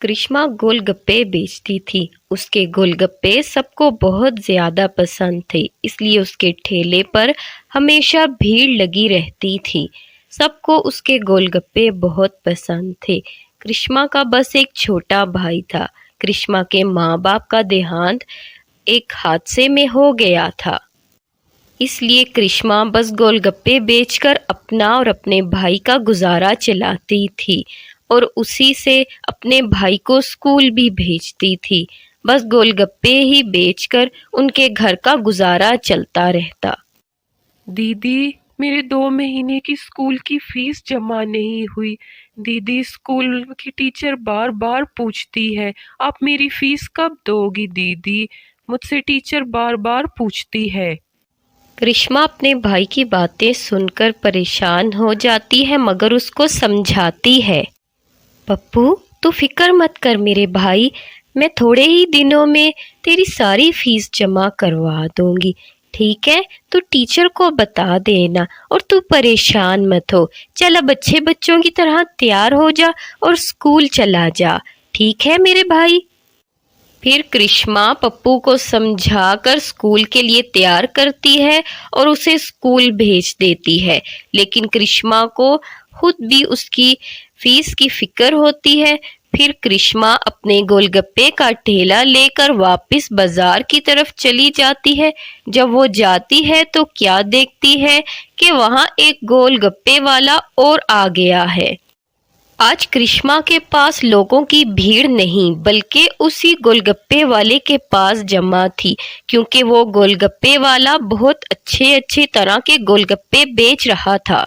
करिश्मा गोलगप्पे बेचती थी। उसके गोलगप्पे सबको बहुत ज़्यादा पसंद थे, इसलिए उसके ठेले पर हमेशा भीड़ लगी रहती थी। सबको उसके गोलगप्पे बहुत पसंद थे। करिश्मा का बस एक छोटा भाई था। करिश्मा के माँ बाप का देहांत एक हादसे में हो गया था, इसलिए करिश्मा बस गोलगप्पे बेचकर अपना और अपने भाई का गुजारा चलाती थी और उसी से अपने भाई को स्कूल भी भेजती थी। बस गोलगप्पे ही बेचकर उनके घर का गुजारा चलता रहता। दीदी, मेरे 2 महीने की स्कूल की फीस जमा नहीं हुई। दीदी, स्कूल की टीचर बार बार पूछती है, आप मेरी फीस कब दोगी दीदी? मुझसे टीचर बार बार पूछती है। करिश्मा अपने भाई की बातें सुनकर परेशान हो जाती है, मगर उसको समझाती है। पप्पू, तू फिक्र मत कर मेरे भाई, मैं थोड़े ही दिनों में तेरी सारी फीस जमा करवा दूंगी। ठीक है, तू टीचर को बता देना और तू परेशान मत हो। चल अब अच्छे बच्चों की तरह तैयार हो जा और स्कूल चला जा। ठीक है मेरे भाई। फिर करिश्मा पप्पू को समझाकर स्कूल के लिए तैयार करती है और उसे स्कूल भेज देती है। लेकिन करिश्मा को खुद भी उसकी फीस की फिक्र होती है। फिर करिश्मा अपने गोलगप्पे का ठेला लेकर वापस बाजार की तरफ चली जाती है। जब वो जाती है तो क्या देखती है कि वहाँ एक गोलगप्पे वाला और आ गया है। आज करिश्मा के पास लोगों की भीड़ नहीं बल्कि उसी गोलगप्पे वाले के पास जमा थी, क्योंकि वो गोलगप्पे वाला बहुत अच्छे अच्छे तरह के गोलगप्पे बेच रहा था।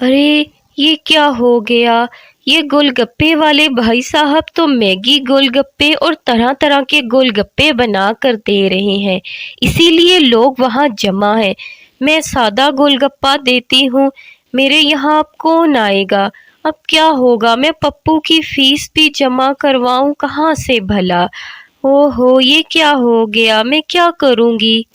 अरे, ये क्या हो गया? ये गोलगप्पे वाले भाई साहब तो मैगी गोलगप्पे और तरह तरह के गोलगप्पे बना कर दे रहे हैं, इसीलिए लोग वहाँ जमा हैं। मैं सादा गोलगप्पा देती हूँ, मेरे यहाँ अब कौन आएगा? अब क्या होगा? मैं पप्पू की फीस भी जमा करवाऊँ कहाँ से भला? ओहो, ये क्या हो गया? मैं क्या करूँगी?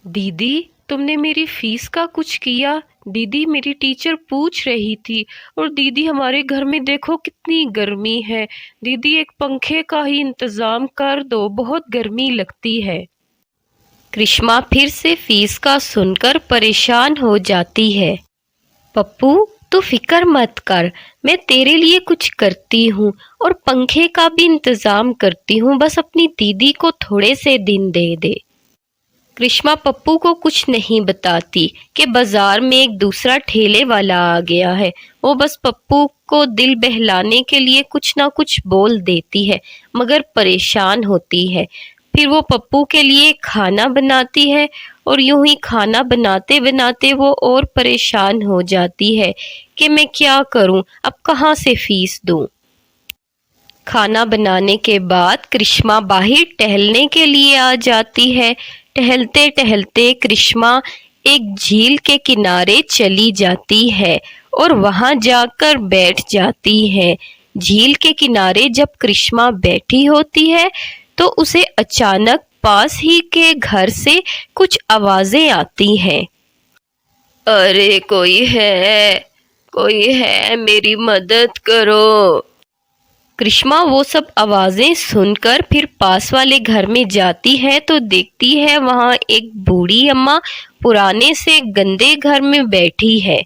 दीदी, तुमने मेरी फीस का कुछ किया? दीदी, मेरी टीचर पूछ रही थी। और दीदी, हमारे घर में देखो कितनी गर्मी है। दीदी, एक पंखे का ही इंतजाम कर दो, बहुत गर्मी लगती है। करिश्मा फिर से फीस का सुनकर परेशान हो जाती है। पप्पू, तू फिक्र मत कर, मैं तेरे लिए कुछ करती हूँ और पंखे का भी इंतजाम करती हूँ, बस अपनी दीदी को थोड़े से दिन दे दे। करिश्मा पप्पू को कुछ नहीं बताती कि बाजार में एक दूसरा ठेले वाला आ गया है। वो बस पप्पू को दिल बहलाने के लिए कुछ ना कुछ बोल देती है, मगर परेशान होती है। फिर वो पप्पू के लिए खाना बनाती है और यूं ही खाना बनाते बनाते वो और परेशान हो जाती है कि मैं क्या करूं, अब कहाँ से फीस दूं। खाना बनाने के बाद करिश्मा बाहर टहलने के लिए आ जाती है। टहलते टहलते करिश्मा एक झील के किनारे चली जाती है और वहां जाकर बैठ जाती है। झील के किनारे जब करिश्मा बैठी होती है तो उसे अचानक पास ही के घर से कुछ आवाजें आती हैं। अरे, कोई है, मेरी मदद करो। करिश्मा वो सब आवाजें सुनकर फिर पास वाले घर में जाती है तो देखती है वहां एक बूढ़ी अम्मा पुराने से गंदे घर में बैठी है।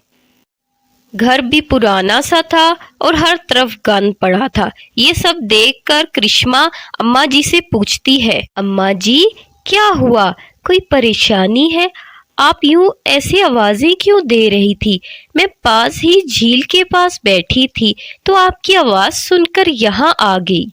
घर भी पुराना सा था और हर तरफ गंद पड़ा था। ये सब देखकर करिश्मा अम्मा जी से पूछती है, अम्मा जी, क्या हुआ? कोई परेशानी है? आप यूं ऐसी आवाजें क्यों दे रही थी? मैं पास ही झील के पास बैठी थी तो आपकी आवाज सुनकर यहाँ आ गई।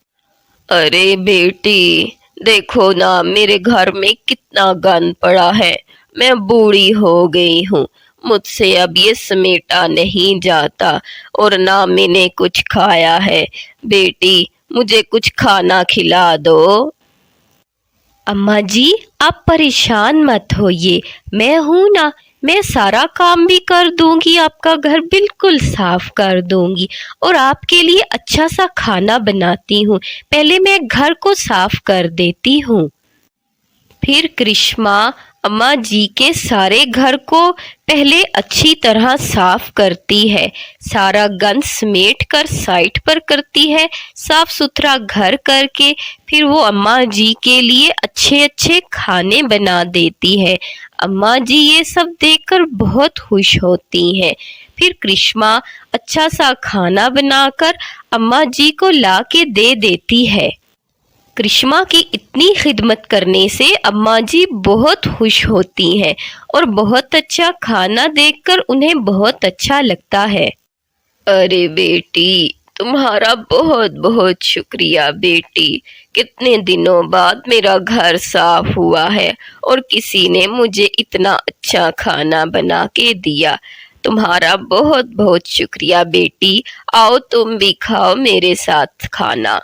अरे बेटी, देखो ना मेरे घर में कितना गंद पड़ा है। मैं बूढ़ी हो गई हूँ, मुझसे अब ये समेटा नहीं जाता और ना मैंने कुछ खाया है। बेटी, मुझे कुछ खाना खिला दो। अम्मा जी, आप परेशान मत होइए, मैं हूं ना, मैं सारा काम भी कर दूंगी, आपका घर बिल्कुल साफ कर दूंगी और आपके लिए अच्छा सा खाना बनाती हूँ। पहले मैं घर को साफ कर देती हूँ। फिर करिश्मा अम्मा जी के सारे घर को पहले अच्छी तरह साफ करती है, सारा गंद समेट कर साइड पर करती है। साफ सुथरा घर करके फिर वो अम्मा जी के लिए अच्छे अच्छे खाने बना देती है। अम्मा जी ये सब देखकर बहुत खुश होती हैं। फिर करिश्मा अच्छा सा खाना बनाकर अम्मा जी को ला के दे देती है। करिश्मा की इतनी खिदमत करने से अम्मा जी बहुत खुश होती हैं और बहुत अच्छा खाना देखकर उन्हें बहुत अच्छा लगता है। अरे बेटी, तुम्हारा बहुत बहुत शुक्रिया बेटी। कितने दिनों बाद मेरा घर साफ हुआ है और किसी ने मुझे इतना अच्छा खाना बना के दिया। तुम्हारा बहुत बहुत शुक्रिया बेटी। आओ तुम भी खाओ मेरे साथ खाना।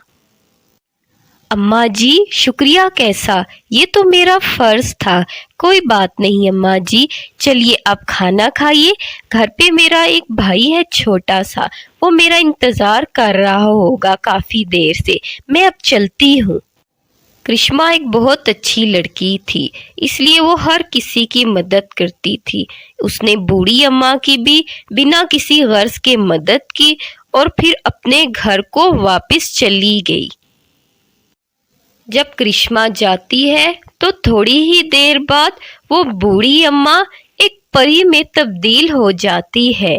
अम्मा जी, शुक्रिया कैसा, ये तो मेरा फर्ज था। कोई बात नहीं अम्मा जी, चलिए आप खाना खाइए। घर पे मेरा एक भाई है छोटा सा, वो मेरा इंतजार कर रहा होगा काफी देर से। मैं अब चलती हूँ। करिश्मा एक बहुत अच्छी लड़की थी, इसलिए वो हर किसी की मदद करती थी। उसने बूढ़ी अम्मा की भी बिना किसी गर्ज के मदद की और फिर अपने घर को वापस चली गई। जब करिश्मा जाती है तो थोड़ी ही देर बाद वो बूढ़ी अम्मा एक परी में तब्दील हो जाती है।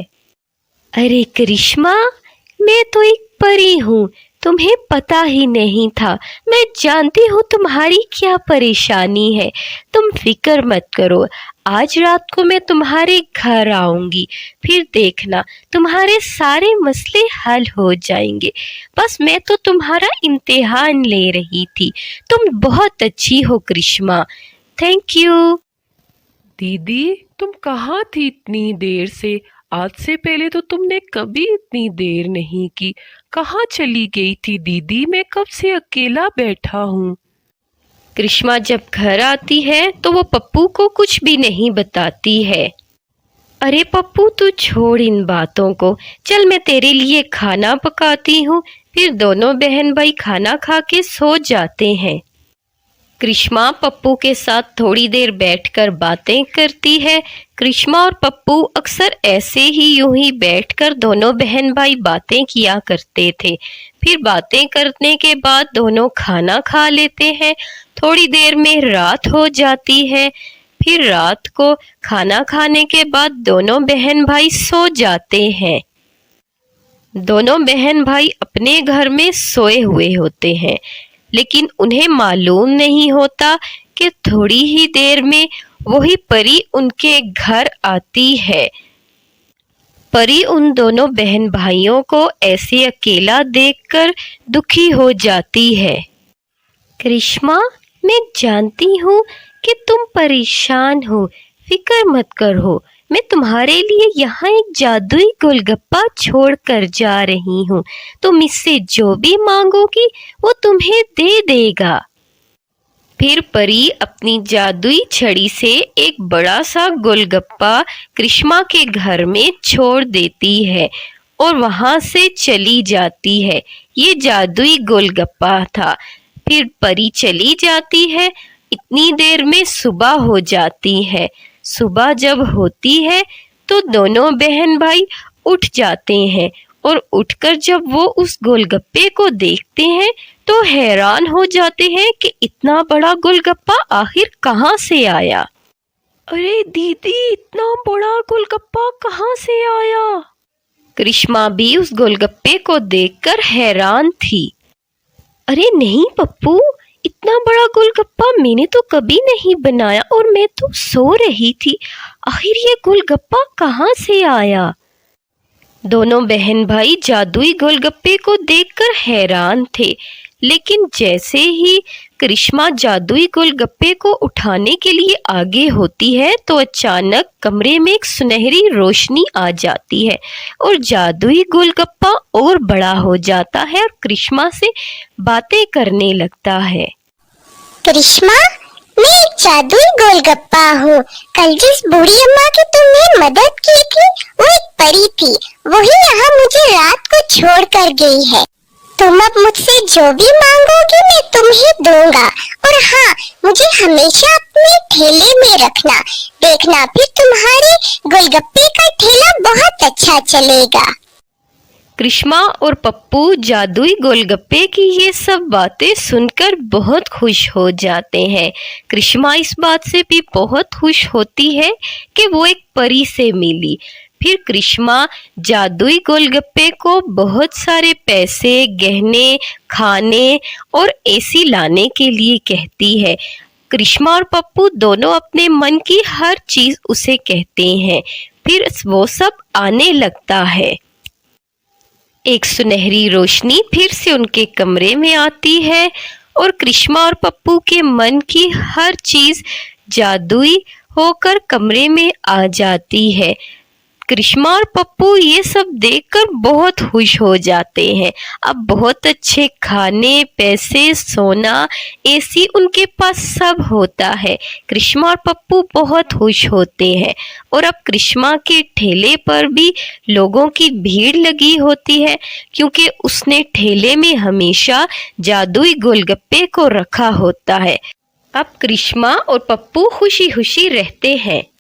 अरे करिश्मा, मैं तो एक परी हूँ, तुम्हें पता ही नहीं था। मैं जानती हूँ तुम्हारी क्या परेशानी है। तुम फिक्र मत करो, आज रात को मैं तुम्हारे घर आऊंगी, फिर देखना तुम्हारे सारे मसले हल हो जाएंगे। बस मैं तो तुम्हारा इम्तिहान ले रही थी। तुम बहुत अच्छी हो करिश्मा। Thank you. दीदी, तुम कहाँ थी इतनी देर से? आज से पहले तो तुमने कभी इतनी देर नहीं की। कहाँ चली गई थी दीदी? मैं कब से अकेला बैठा हूँ। करिश्मा जब घर आती है तो वो पप्पू को कुछ भी नहीं बताती है। अरे पप्पू, तू छोड़ इन बातों को, चल मैं तेरे लिए खाना पकाती हूँ। फिर दोनों बहन भाई खाना खा के सो जाते हैं। करिश्मा पप्पू के साथ थोड़ी देर बैठकर बातें करती है। करिश्मा और पप्पू अक्सर ऐसे ही यूं ही बैठकर दोनों बहन भाई बातें किया करते थे। फिर बातें करने के बाद दोनों खाना खा लेते हैं। थोड़ी देर में रात हो जाती है। फिर रात को खाना खाने के बाद दोनों बहन भाई सो जाते हैं। दोनों बहन भाई अपने घर में सोए हुए होते हैं, लेकिन उन्हें मालूम नहीं होता कि थोड़ी ही देर में वही परी उनके घर आती है। परी उन दोनों बहन भाइयों को ऐसे अकेला देखकर दुखी हो जाती है। करिश्मा, मैं जानती हूँ कि तुम परेशान हो, फिक्र मत करो। मैं तुम्हारे लिए यहाँ एक जादुई गोलगप्पा छोड़ कर जा रही हूँ। तुम इससे जो भी मांगोगी वो तुम्हें दे देगा। फिर परी अपनी जादुई छड़ी से एक बड़ा सा गोलगप्पा करिश्मा के घर में छोड़ देती है और वहां से चली जाती है। ये जादुई गोलगप्पा था। फिर परी चली जाती है। इतनी देर में सुबह हो जाती है। सुबह जब होती है तो दोनों बहन भाई उठ जाते हैं और उठकर जब वो उस गोलगप्पे को देखते हैं तो हैरान हो जाते हैं कि इतना बड़ा गोलगप्पा आखिर कहाँ से आया। अरे दीदी, इतना बड़ा गोलगप्पा कहाँ से आया? करिश्मा भी उस गोलगप्पे को देखकर हैरान थी। अरे नहीं पप्पू, इतना बड़ा गोलगप्पा मैंने तो कभी नहीं बनाया और मैं तो सो रही थी। आखिर ये गोलगप्पा कहाँ से आया? दोनों बहन भाई जादुई गोलगप्पे को देखकर हैरान थे, लेकिन जैसे ही करिश्मा जादुई गोलगप्पे को उठाने के लिए आगे होती है तो अचानक कमरे में एक सुनहरी रोशनी आ जाती है और जादुई गोलगप्पा और बड़ा हो जाता है और करिश्मा से बातें करने लगता है। करिश्मा, मैं एक जादुई गोलगप्पा हूँ। कल जिस बूढ़ी अम्मा की तुमने मदद की थी वो एक परी थी। वही यहाँ मुझे रात को छोड़ कर गई है। तुम अब मुझसे जो भी मांगोगे मैं तुम्हें दूंगा। और हाँ, मुझे हमेशा अपने ठेले में रखना। देखना फिर तुम्हारे गोलगप्पे का ठेला बहुत अच्छा चलेगा। कृष्णा और पप्पू जादुई गोलगप्पे की ये सब बातें सुनकर बहुत खुश हो जाते हैं। कृष्णा इस बात से भी बहुत खुश होती है कि वो एक परी से मिली। फिर कृष्णा जादुई गोलगप्पे को बहुत सारे पैसे, गहने, खाने और एसी लाने के लिए कहती है। कृष्णा और पप्पू दोनों अपने मन की हर चीज उसे कहते हैं। फिर वो सब आने लगता है। एक सुनहरी रोशनी फिर से उनके कमरे में आती है और कृष्णा और पप्पू के मन की हर चीज जादुई होकर कमरे में आ जाती है। कृष्णा और पप्पू ये सब देखकर बहुत खुश हो जाते हैं। अब बहुत अच्छे खाने, पैसे, सोना, एसी उनके पास सब होता है। कृष्णा और पप्पू बहुत खुश होते हैं और अब कृष्णा के ठेले पर भी लोगों की भीड़ लगी होती है, क्योंकि उसने ठेले में हमेशा जादुई गोलगप्पे को रखा होता है। अब कृष्णा और पप्पू खुशी खुशी रहते हैं।